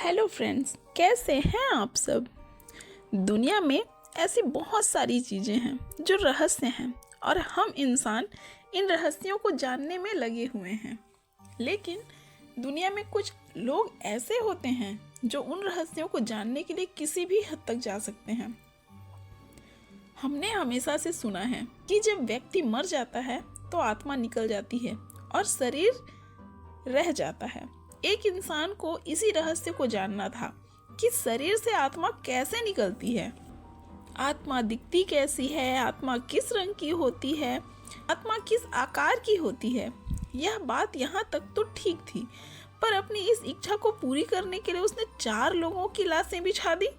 Hello friends, कैसे हैं आप सब। दुनिया में ऐसी बहुत सारी चीज़ें हैं जो रहस्य हैं और हम इंसान इन रहस्यों को जानने में लगे हुए हैं। लेकिन दुनिया में कुछ लोग ऐसे होते हैं जो उन रहस्यों को जानने के लिए किसी भी हद तक जा सकते हैं। हमने हमेशा से सुना है कि जब व्यक्ति मर जाता है तो आत्मा निकल जाती है और शरीर रह जाता है। एक इंसान को इसी रहस्य को जानना था कि शरीर से आत्मा कैसे निकलती है, आत्मा दिखती कैसी है, आत्मा किस रंग की होती है, आत्मा किस आकार की होती है। यह बात यहाँ तक तो ठीक थी, पर अपनी इस इच्छा को पूरी करने के लिए उसने 4 लोगों की लाशें बिछा दी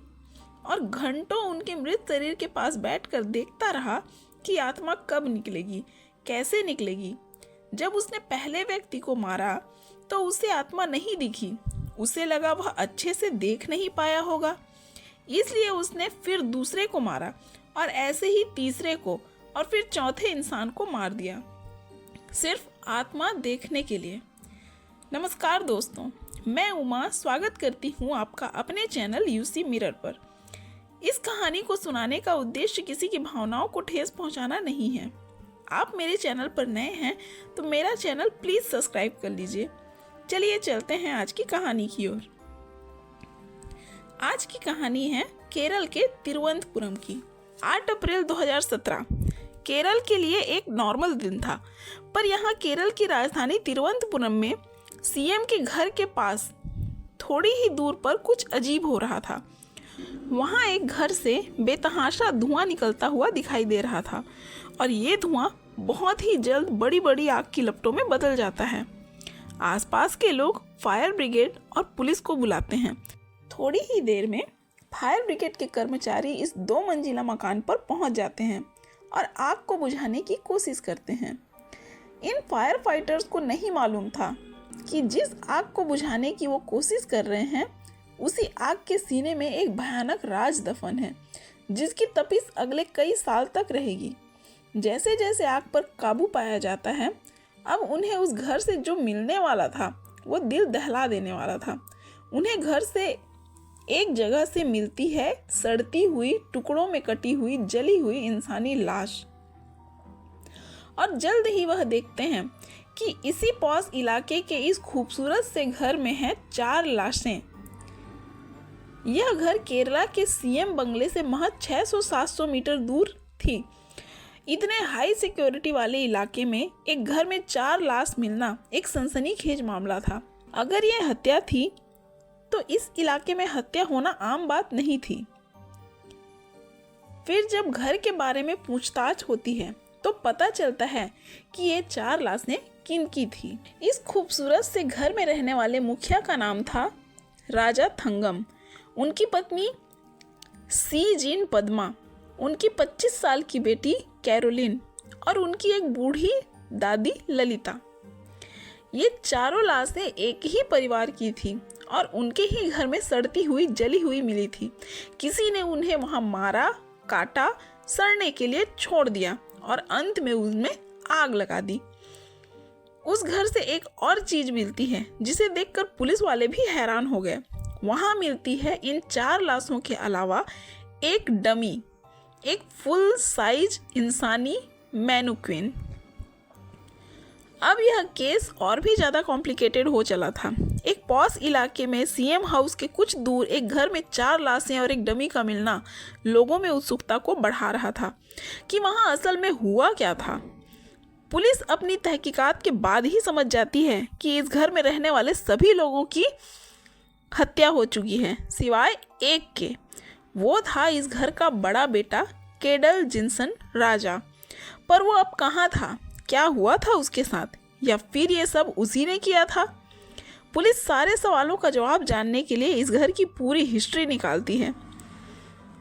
और घंटों उनके मृत शरीर के पास बैठकर देखता रहा कि आत्मा कब निकलेगी, कैसे निकलेगी। जब उसने पहले व्यक्ति को मारा तो उसे आत्मा नहीं दिखी। उसे लगा वह अच्छे से देख नहीं पाया होगा, इसलिए उसने फिर दूसरे को मारा और ऐसे ही तीसरे को और फिर चौथे इंसान को मार दिया, सिर्फ आत्मा देखने के लिए। नमस्कार दोस्तों, मैं उमा स्वागत करती हूँ आपका अपने चैनल यूसी मिरर पर। इस कहानी को सुनाने का उद्देश्य किसी की भावनाओं को ठेस पहुँचाना नहीं है। आप मेरे चैनल पर नए हैं तो मेरा चैनल प्लीज़ सब्सक्राइब कर लीजिए। चलिए चलते हैं आज की कहानी की ओर। आज की कहानी है केरल के तिरुवनंतपुरम की। 8 अप्रैल 2017 केरल के लिए एक नॉर्मल दिन था, पर यहाँ केरल की राजधानी तिरुवनंतपुरम में सीएम के घर के पास थोड़ी ही दूर पर कुछ अजीब हो रहा था। वहाँ एक घर से बेतहाशा धुआं निकलता हुआ दिखाई दे रहा था और ये धुआं बहुत ही जल्द बड़ी बड़ी आग की लपटों में बदल जाता है। आसपास के लोग फायर ब्रिगेड और पुलिस को बुलाते हैं। थोड़ी ही देर में फायर ब्रिगेड के कर्मचारी इस 2 मंजिला मकान पर पहुंच जाते हैं और आग को बुझाने की कोशिश करते हैं। इन फायर फाइटर्स को नहीं मालूम था कि जिस आग को बुझाने की वो कोशिश कर रहे हैं उसी आग के सीने में एक भयानक राज दफन है, जिसकी तपिश अगले कई साल तक रहेगी। जैसे जैसे आग पर काबू पाया जाता है, अब उन्हें उस घर से जो मिलने वाला था वो दिल दहला देने वाला था। उन्हें घर से एक जगह से मिलती है सड़ती हुई, टुकड़ों में कटी हुई, जली हुई इंसानी लाश। और जल्द ही वह देखते हैं कि इसी पॉश इलाके के इस खूबसूरत से घर में है 4 लाशें। यह घर केरला के सीएम बंगले से महज 600-700 मीटर दूर थी। इतने हाई सिक्योरिटी वाले इलाके में एक घर में 4 लाश मिलना एक सनसनीखेज मामला था। अगर यह हत्या थी तो इस इलाके में हत्या होना आम बात नहीं थी। फिर जब घर के बारे में पूछताछ होती है तो पता चलता है कि ये 4 लाशें किनकी थी। इस खूबसूरत से घर में रहने वाले मुखिया का नाम था राजा थंगम, उनकी पत्नी सी जीन पद्मा, उनकी 25 साल की बेटी कैरोलिन और उनकी एक बूढ़ी दादी ललिता। ये चारों लाशें एक ही परिवार की थी और उनके ही घर में सड़ती हुई, जली हुई मिली थी। किसी ने उन्हें वहां मारा, काटा, सड़ने के लिए छोड़ दिया और अंत में उनमें आग लगा दी। उस घर से एक और चीज मिलती है जिसे देखकर पुलिस वाले भी हैरान हो गए। वहां मिलती है इन 4 लाशों के अलावा एक डमी, एक फुल साइज इंसानी मैनुक्विन। अब यह केस और भी ज़्यादा कॉम्प्लिकेटेड हो चला था। एक पॉश इलाके में सीएम हाउस के कुछ दूर एक घर में 4 लाशें और एक डमी का मिलना लोगों में उत्सुकता को बढ़ा रहा था कि वहाँ असल में हुआ क्या था। पुलिस अपनी तहकीकात के बाद ही समझ जाती है कि इस घर में रहने वाले सभी लोगों की हत्या हो चुकी है सिवाय एक के। वो था इस घर का बड़ा बेटा केडल जिनसन राजा। पर वो अब कहाँ था, क्या हुआ था उसके साथ, या फिर ये सब उसी ने किया था। पुलिस सारे सवालों का जवाब जानने के लिए इस घर की पूरी हिस्ट्री निकालती है।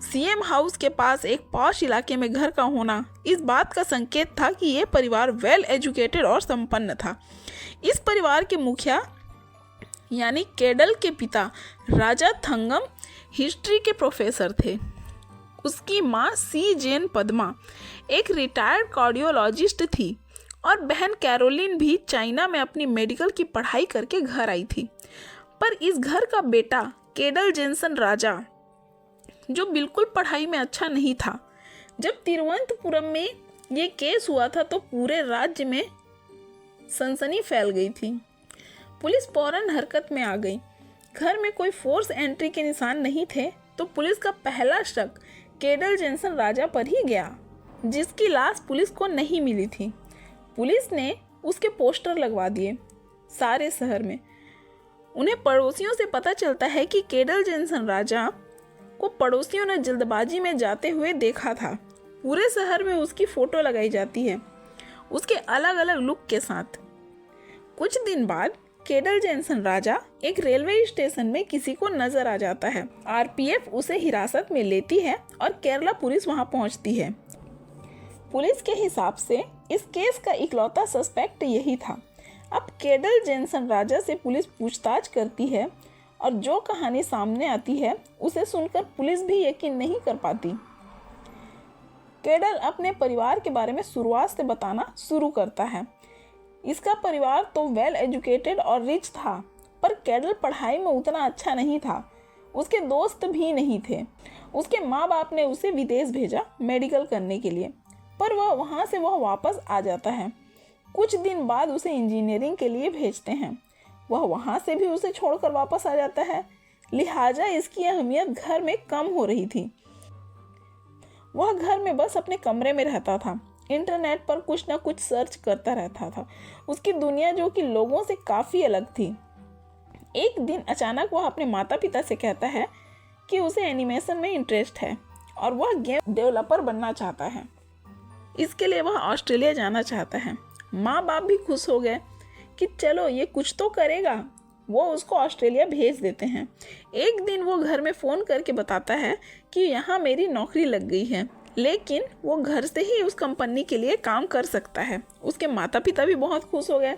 सीएम हाउस के पास एक पॉश इलाके में घर का होना इस बात का संकेत था कि ये परिवार वेल एजुकेटेड और संपन्न था। इस परिवार के मुखिया यानी केडल के पिता राजा थंगम हिस्ट्री के प्रोफेसर थे। उसकी माँ सी जेन पद्मा एक रिटायर्ड कार्डियोलॉजिस्ट थी और बहन कैरोलिन भी चाइना में अपनी मेडिकल की पढ़ाई करके घर आई थी। पर इस घर का बेटा केडल जेनसन राजा, जो बिल्कुल पढ़ाई में अच्छा नहीं था। जब तिरुवनंतपुरम में ये केस हुआ था तो पूरे राज्य में सनसनी फैल गई थी। पुलिस फौरन हरकत में आ गई। घर में कोई फोर्स एंट्री के निशान नहीं थे तो पुलिस का पहला शक केडल जेनसन राजा पर ही गया, जिसकी लाश पुलिस को नहीं मिली थी। पुलिस ने उसके पोस्टर लगवा दिए सारे शहर में। उन्हें पड़ोसियों से पता चलता है कि केडल जेनसन राजा को पड़ोसियों ने जल्दबाजी में जाते हुए देखा था। पूरे शहर में उसकी फोटो लगाई जाती है, उसके अलग अलग लुक के साथ। कुछ दिन बाद केडल जेनसन राजा एक रेलवे स्टेशन में किसी को नजर आ जाता है। आरपीएफ उसे हिरासत में लेती है और केरला पुलिस वहां पहुंचती है। पुलिस के हिसाब से इस केस का इकलौता सस्पेक्ट यही था। अब केडल जेनसन राजा से पुलिस पूछताछ करती है और जो कहानी सामने आती है उसे सुनकर पुलिस भी यकीन नहीं कर पाती। केडल अपने परिवार के बारे में शुरुआत से बताना शुरू करता है। इसका परिवार तो वेल एजुकेटेड और रिच था, पर केडल पढ़ाई में उतना अच्छा नहीं था। उसके दोस्त भी नहीं थे। उसके माँ बाप ने उसे विदेश भेजा मेडिकल करने के लिए, पर वहाँ से वापस आ जाता है। कुछ दिन बाद उसे इंजीनियरिंग के लिए भेजते हैं। वह वहाँ से भी उसे छोड़कर वापस आ जाता है। लिहाजा इसकी अहमियत घर में कम हो रही थी। वह घर में बस अपने कमरे में रहता था, इंटरनेट पर कुछ ना कुछ सर्च करता रहता था। उसकी दुनिया जो कि लोगों से काफ़ी अलग थी। एक दिन अचानक वह अपने माता पिता से कहता है कि उसे एनिमेशन में इंटरेस्ट है और वह गेम डेवलपर बनना चाहता है। इसके लिए वह ऑस्ट्रेलिया जाना चाहता है। माँ बाप भी खुश हो गए कि चलो ये कुछ तो करेगा। वो उसको ऑस्ट्रेलिया भेज देते हैं। एक दिन वो घर में फ़ोन करके बताता है कि यहाँ मेरी नौकरी लग गई है, लेकिन वो घर से ही उस कंपनी के लिए काम कर सकता है। उसके माता पिता भी बहुत खुश हो गए।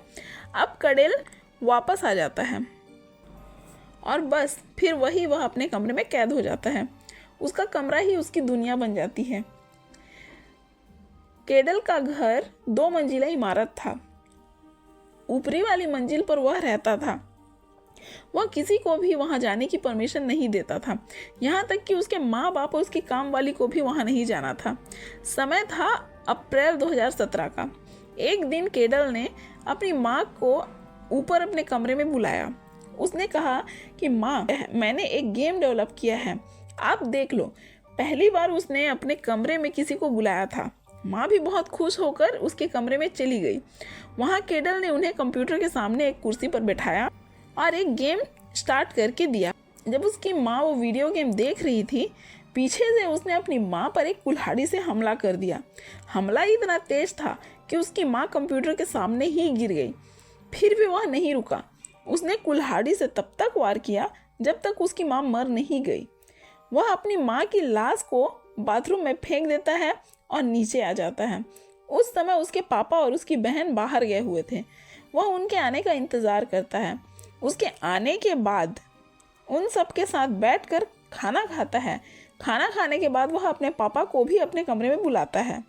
अब केडल वापस आ जाता है और बस फिर वह अपने कमरे में कैद हो जाता है। उसका कमरा ही उसकी दुनिया बन जाती है। केडल का घर 2 मंजिला इमारत था। ऊपरी वाली मंजिल पर वह रहता था। वह किसी को भी वहां जाने की परमिशन नहीं देता था, यहाँ तक कि उसके माँ बाप और उसकी काम वाली को भी वहां नहीं जाना था। समय था अप्रैल 2017 का। एक दिन केडल ने अपनी माँ को ऊपर अपने कमरे में बुलाया। उसने कहा कि माँ, मैंने एक गेम डेवलप किया है, आप देख लो। पहली बार उसने अपने कमरे में किसी को बुलाया था। माँ भी बहुत खुश होकर उसके कमरे में चली गई। वहाँ केडल ने उन्हें कंप्यूटर के सामने एक कुर्सी पर बैठाया और एक गेम स्टार्ट करके दिया। जब उसकी माँ वो वीडियो गेम देख रही थी, पीछे से उसने अपनी माँ पर एक कुल्हाड़ी से हमला कर दिया। हमला इतना तेज था कि उसकी माँ कंप्यूटर के सामने ही गिर गई। फिर भी वह नहीं रुका। उसने कुल्हाड़ी से तब तक वार किया जब तक उसकी माँ मर नहीं गई। वह अपनी माँ की लाश को बाथरूम में फेंक देता है और नीचे आ जाता है। उस समय उसके पापा और उसकी बहन बाहर गए हुए थे। वह उनके आने का इंतज़ार करता है। उसके आने के बाद उन सब के साथ बैठकर खाना खाता है। खाना खाने के बाद वह अपने पापा को भी अपने कमरे में बुलाता है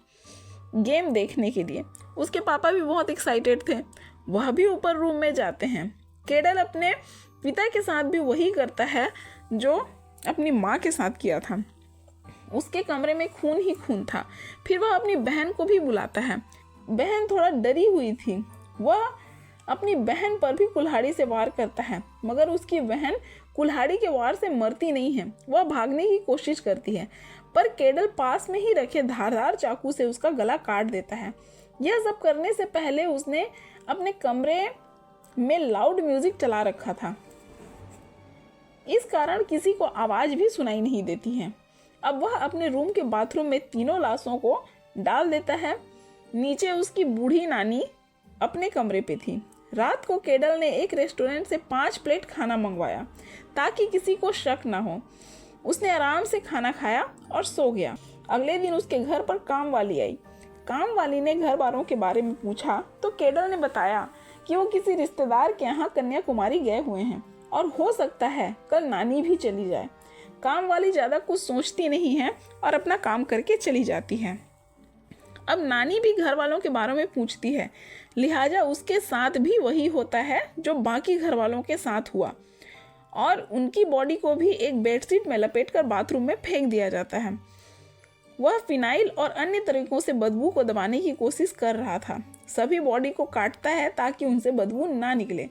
गेम देखने के लिए। उसके पापा भी बहुत एक्साइटेड थे। वह भी ऊपर रूम में जाते हैं। केडल अपने पिता के साथ भी वही करता है जो अपनी माँ के साथ किया था। उसके कमरे में खून ही खून था। फिर वह अपनी बहन को भी बुलाता है। बहन थोड़ा डरी हुई थी। वह अपनी बहन पर भी कुल्हाड़ी से वार करता है, मगर उसकी बहन कुल्हाड़ी के वार से मरती नहीं है। वह भागने की कोशिश करती है, पर केडल पास में ही रखे धारदार चाकू से उसका गला काट देता है। यह सब करने से पहले उसने अपने कमरे में लाउड म्यूजिक चला रखा था। इस कारण किसी को आवाज़ भी सुनाई नहीं देती है। अब वह अपने रूम के बाथरूम में तीनों लाशों को डाल देता है। नीचे उसकी बूढ़ी नानी अपने कमरे पे थी। रात को केडल ने एक रेस्टोरेंट से 5 प्लेट खाना मंगवाया ताकि किसी को शक ना हो। उसने आराम से खाना खाया और सो गया। अगले दिन उसके घर पर काम वाली आई। काम वाली ने घर वालों के बारे में पूछा तो केडल ने बताया कि वो किसी रिश्तेदार के यहाँ कन्याकुमारी गए हुए हैं और हो सकता है कल नानी भी चली जाए। काम वाली ज़्यादा कुछ सोचती नहीं है और अपना काम करके चली जाती है। अब नानी भी घर वालों के बारे में पूछती है, लिहाजा उसके साथ भी वही होता है जो बाकी घर वालों के साथ हुआ और उनकी बॉडी को भी एक बेडशीट में लपेटकर बाथरूम में फेंक दिया जाता है। वह फिनाइल और अन्य तरीकों से बदबू को दबाने की कोशिश कर रहा था। सभी बॉडी को काटता है ताकि उनसे बदबू ना निकले,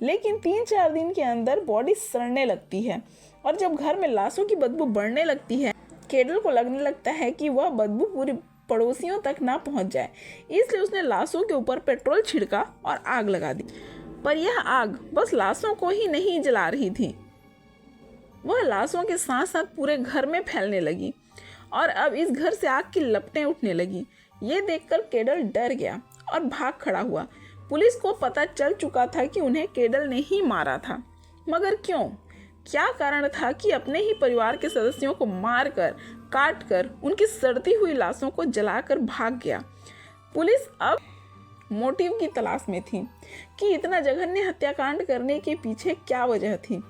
लेकिन 3-4 दिन के अंदर बॉडी सड़ने लगती है और जब घर में लाशों की बदबू बढ़ने लगती है, केडल को लगने लगता है कि वह बदबू पूरी पड़ोसियों तक ना पहुंच जाए, इसलिए उसने लाशों के ऊपर पेट्रोल छिड़का और आग लगा दी। पर यह आग बस लाशों को ही नहीं जला रही थी, वह लाशों के साथ साथ पूरे घर में फैलने लगी और अब इस घर से आग की लपटें उठने लगी। ये देखकर केडल डर गया और भाग खड़ा हुआ। पुलिस को पता चल चुका था कि उन्हें केडल ने ही मारा था, मगर क्यों? क्या कारण था कि अपने ही परिवार के सदस्यों को मारकर, काटकर, उनकी सड़ती हुई लाशों को जलाकर भाग गया? पुलिस अब मोटिव की तलाश में थी कि इतना जघन्य हत्याकांड करने के पीछे क्या वजह थी।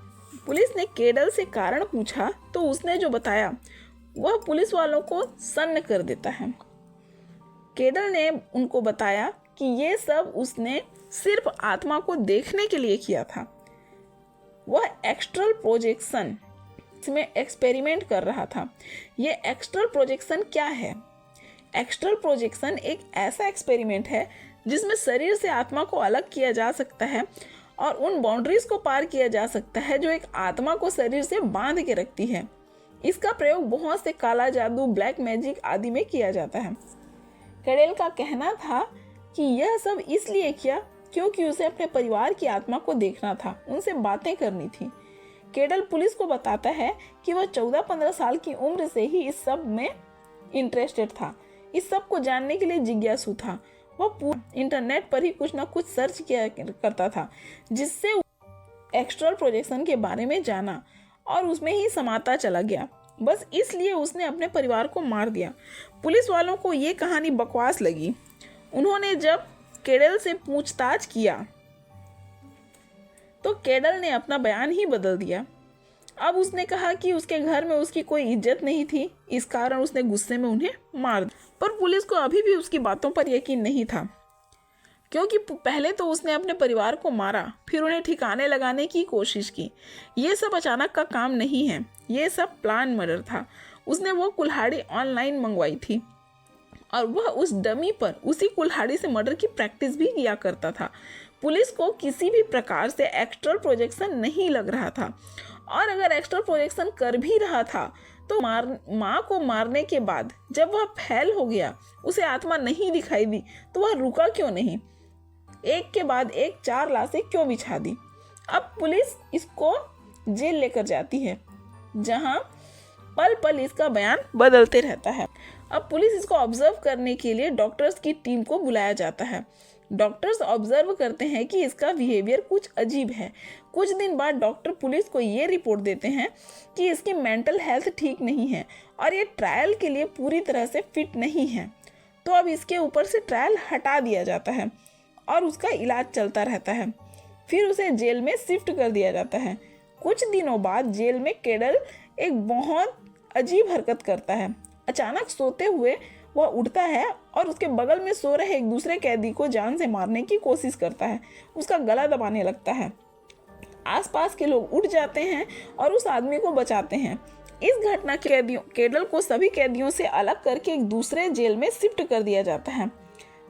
पुलिस ने केडल से कारण पूछा तो उसने जो बताया वह पुलिस वालों को सन्न कर देता है। केडल ने उनको बताया कि ये सब उसने सिर्फ आत्मा को देखने के लिए किया था। वह एक्स्ट्रल प्रोजेक्शन में एक्सपेरिमेंट कर रहा था। ये एक्स्ट्रल प्रोजेक्शन क्या है? एक्स्ट्रल प्रोजेक्शन एक ऐसा एक्सपेरिमेंट है जिसमें शरीर से आत्मा को अलग किया जा सकता है और उन बाउंड्रीज को पार किया जा सकता है जो एक आत्मा को शरीर से बांध के रखती है। इसका प्रयोग बहुत से काला जादू, ब्लैक मैजिक आदि में किया जाता है। केडल का कहना था कि यह सब इसलिए किया क्योंकि उसे अपने परिवार की आत्मा को देखना था, उनसे बातें करनी थी। केडल पुलिस को बताता है कि वह 14-15 साल की उम्र से ही इस सब में इंटरेस्टेड था, इस सब को जानने के लिए जिज्ञासु था। वह पूरा इंटरनेट पर ही कुछ ना कुछ सर्च किया करता था जिससे एक्स्ट्रल प्रोजेक्शन के बारे में जाना और उसमें ही समाता चला गया। बस इसलिए उसने अपने परिवार को मार दिया। पुलिस वालों को ये कहानी बकवास लगी। उन्होंने जब केडल से पूछताछ किया तो केडल ने अपना बयान ही बदल दिया। अब उसने कहा कि उसके घर में उसकी कोई इज्जत नहीं थी, इस कारण उसने गुस्से में उन्हें मार दिया। पर पुलिस को अभी भी उसकी बातों पर यकीन नहीं था, क्योंकि पहले तो उसने अपने परिवार को मारा, फिर उन्हें ठिकाने लगाने की कोशिश की। ये सब अचानक का काम नहीं है, ये सब प्लान मर्डर था। उसने वो कुल्हाड़ी ऑनलाइन मंगवाई थी और वह उस डमी पर उसी कुल्हाड़ी से मर्डर की प्रैक्टिस भी किया करता था। पुलिस को किसी भी प्रकार से एक्स्ट्रल प्रोजेक्शन नहीं लग रहा था, और अगर एक्स्ट्रल प्रोजेक्शन कर भी रहा था तो माँ को मारने के बाद जब वह फैल हो गया, उसे आत्मा नहीं दिखाई दी, तो वह रुका क्यों नहीं? एक के बाद एक 4 लाशें क्यों बिछा दी? अब पुलिस इसको जेल लेकर जाती है, जहां पल पल इसका बयान बदलते रहता है। अब पुलिस इसको ऑब्जर्व करने के लिए डॉक्टर्स की टीम को बुलाया जाता है। डॉक्टर्स ऑब्जर्व करते हैं कि इसका बिहेवियर कुछ अजीब है। कुछ दिन बाद डॉक्टर पुलिस को ये रिपोर्ट देते हैं कि इसकी मेंटल हेल्थ ठीक नहीं है और ये ट्रायल के लिए पूरी तरह से फिट नहीं है। तो अब इसके ऊपर से ट्रायल हटा दिया जाता है और उसका इलाज चलता रहता है। फिर उसे जेल में शिफ्ट कर दिया जाता है। कुछ दिनों बाद जेल में केडल एक बहुत अजीब हरकत करता है। अचानक सोते हुए वह उठता है और उसके बगल में सो रहे एक दूसरे कैदी को जान से मारने की कोशिश करता है, उसका गला दबाने लगता है। आसपास के लोग उठ जाते हैं और उस आदमी को बचाते हैं। इस घटना के केडल को सभी कैदियों से अलग करके एक दूसरे जेल में शिफ्ट कर दिया जाता है।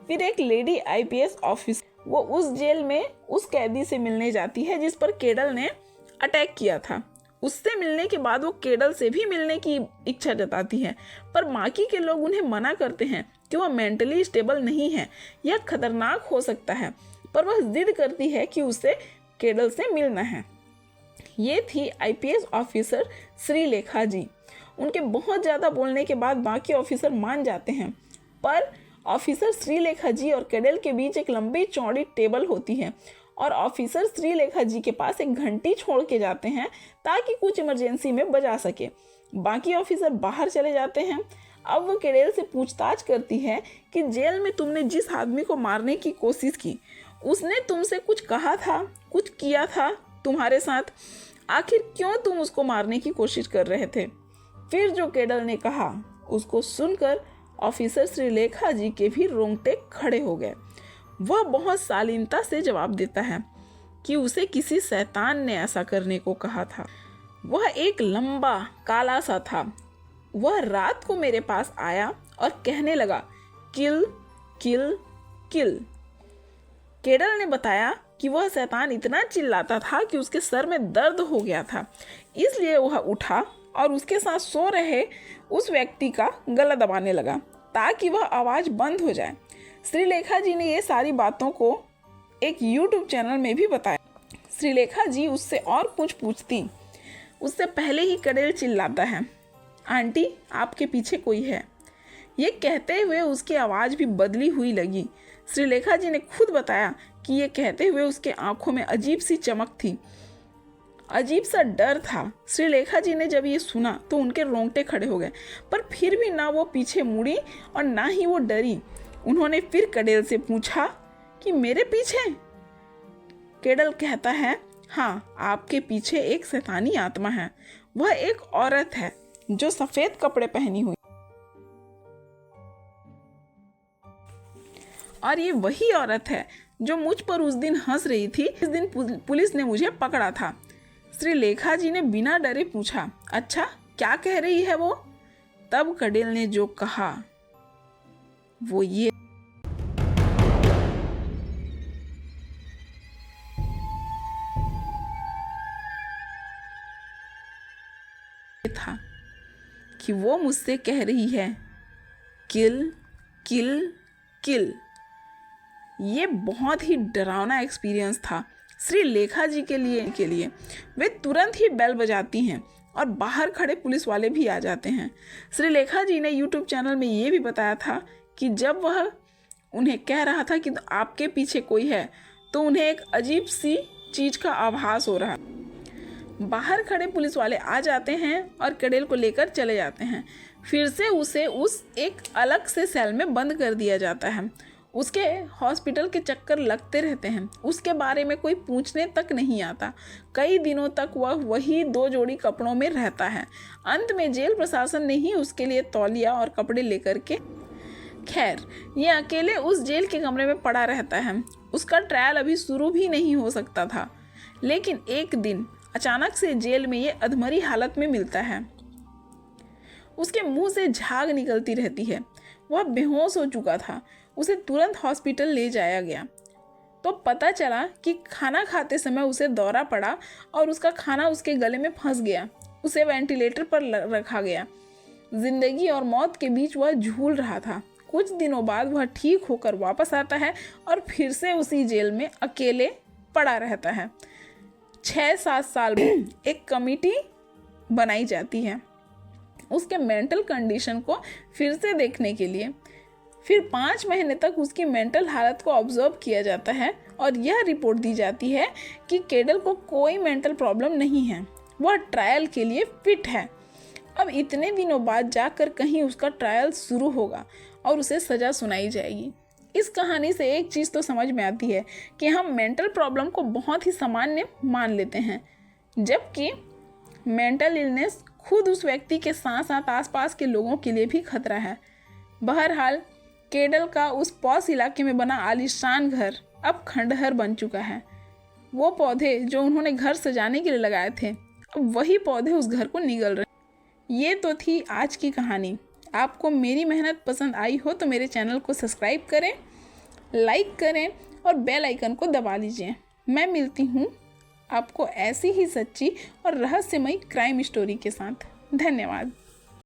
फिर एक लेडी IPS ऑफिसर वो उस जेल में उस कैदी से मिलने जाती है जिस पर केडल ने अटैक किया था। उससे मिलने के बाद वो केडल से भी मिलने की इच्छा जताती है, पर बाकी के लोग उन्हें मना करते हैं कि वह मेंटली स्टेबल नहीं है, यह खतरनाक हो सकता है। पर वह जिद करती है कि उसे केडल से मिलना है। ये थी IPS ऑफिसर श्रीलेखा जी। उनके बहुत ज़्यादा बोलने के बाद बाकी ऑफिसर मान जाते हैं, पर ऑफिसर श्रीलेखा जी और केडल के बीच एक लंबी चौड़ी टेबल होती है और ऑफिसर श्रीलेखा जी के पास एक घंटी छोड़ के जाते हैं ताकि कुछ इमरजेंसी में बजा सके। बाकी ऑफिसर बाहर चले जाते हैं। अब वो केडल से पूछताछ करती है कि जेल में तुमने जिस आदमी को मारने की कोशिश की, उसने तुमसे कुछ कहा था, कुछ किया था तुम्हारे साथ? आखिर क्यों तुम उसको मारने की कोशिश कर रहे थे? फिर जो केडल ने कहा उसको सुनकर ऑफिसर श्रीलेखा जी के भी रोंगटे खड़े हो गए। वह बहुत शालीनता से जवाब देता है कि उसे किसी शैतान ने ऐसा करने को कहा था। वह एक लंबा काला सा था। वह रात को मेरे पास आया और कहने लगा, किल किल किल। केडल ने बताया कि वह शैतान इतना चिल्लाता था कि उसके सर में दर्द हो गया था, इसलिए वह उठा और उसके साथ सो रहे उस व्यक्ति का गला दबाने लगा ताकि वह आवाज़ बंद हो जाए। श्रीलेखा जी ने ये सारी बातों को एक YouTube चैनल में भी बताया। श्रीलेखा जी उससे और कुछ पूछती, उससे पहले ही कड़ेल चिल्लाता है, आंटी आपके पीछे कोई है। ये कहते हुए उसकी आवाज़ भी बदली हुई लगी। श्रीलेखा जी ने खुद बताया कि ये कहते हुए उसके आंखों में अजीब सी चमक थी, अजीब सा डर था। श्रीलेखा जी ने जब ये सुना तो उनके रोंगटे खड़े हो गए, पर फिर भी ना वो पीछे मुड़ी और ना ही वो डरी। उन्होंने फिर कड़ेल से पूछा कि मेरे पीछे? केडल कहता है, हाँ, आपके पीछे एक शैतानी आत्मा है। वह एक औरत है जो सफ़ेद कपड़े पहनी हुई, और ये वही औरत है जो मुझ पर उस दिन हंस रही थी। इस दिन पुलिस ने मुझे पकड़ा था। श्रीलेखा जी ने बिना डरे पूछा, अच्छा क्या कह रही है वो? तब कड़ेल ने जो कहा वो ये था कि वो मुझसे कह रही है, किल किल किल। ये बहुत ही डरावना एक्सपीरियंस था श्रीलेखा जी के लिए। वे तुरंत ही बेल बजाती हैं और बाहर खड़े पुलिस वाले भी आ जाते हैं। श्रीलेखा जी ने YouTube चैनल में ये भी बताया था कि जब वह उन्हें कह रहा था कि आपके पीछे कोई है, तो उन्हें एक अजीब सी चीज़ का आभास हो रहा। बाहर खड़े पुलिस वाले आ जाते हैं और कड़ेल को लेकर चले जाते हैं। फिर से उसे उस एक अलग से सेल में बंद कर दिया जाता है। उसके हॉस्पिटल के चक्कर लगते रहते हैं। उसके बारे में कोई पूछने तक नहीं आता। कई दिनों तक वह वही 2 जोड़ी कपड़ों में रहता है। अंत में जेल प्रशासन ने ही उसके लिए तौलिया और कपड़े लेकर के, खैर ये अकेले उस जेल के कमरे में पड़ा रहता है। उसका ट्रायल अभी शुरू भी नहीं हो सकता था, लेकिन एक दिन अचानक से जेल में ये अधमरी हालत में मिलता है। उसके मुंह से झाग निकलती रहती है। वह बेहोश हो चुका था। उसे तुरंत हॉस्पिटल ले जाया गया तो पता चला कि खाना खाते समय उसे दौरा पड़ा और उसका खाना उसके गले में फंस गया। उसे वेंटिलेटर पर रखा गया। जिंदगी और मौत के बीच वह झूल रहा था। कुछ दिनों बाद वह ठीक होकर वापस आता है और फिर से उसी जेल में अकेले पड़ा रहता है। 6-7 साल में एक कमेटी बनाई जाती है उसके मेंटल कंडीशन को फिर से देखने के लिए। फिर 5 महीने तक उसकी मेंटल हालत को ऑब्जर्व किया जाता है और यह रिपोर्ट दी जाती है कि केडल को कोई मेंटल प्रॉब्लम नहीं है, वह ट्रायल के लिए फिट है। अब इतने दिनों बाद जाकर कहीं उसका ट्रायल शुरू होगा और उसे सज़ा सुनाई जाएगी। इस कहानी से एक चीज़ तो समझ में आती है कि हम मेंटल प्रॉब्लम को बहुत ही सामान्य मान लेते हैं, जबकि मेंटल इलनेस खुद उस व्यक्ति के साथ साथ आसपास के लोगों के लिए भी खतरा है। बहरहाल केडल का उस पॉश इलाके में बना आलीशान घर अब खंडहर बन चुका है। वो पौधे जो उन्होंने घर सजाने के लिए लगाए थे, अब वही पौधे उस घर को निगल रहे। ये तो थी आज की कहानी। आपको मेरी मेहनत पसंद आई हो तो मेरे चैनल को सब्सक्राइब करें, लाइक करें और बेल आइकन को दबा लीजिए। मैं मिलती हूँ आपको ऐसी ही सच्ची और रहस्यमयी क्राइम स्टोरी के साथ। धन्यवाद।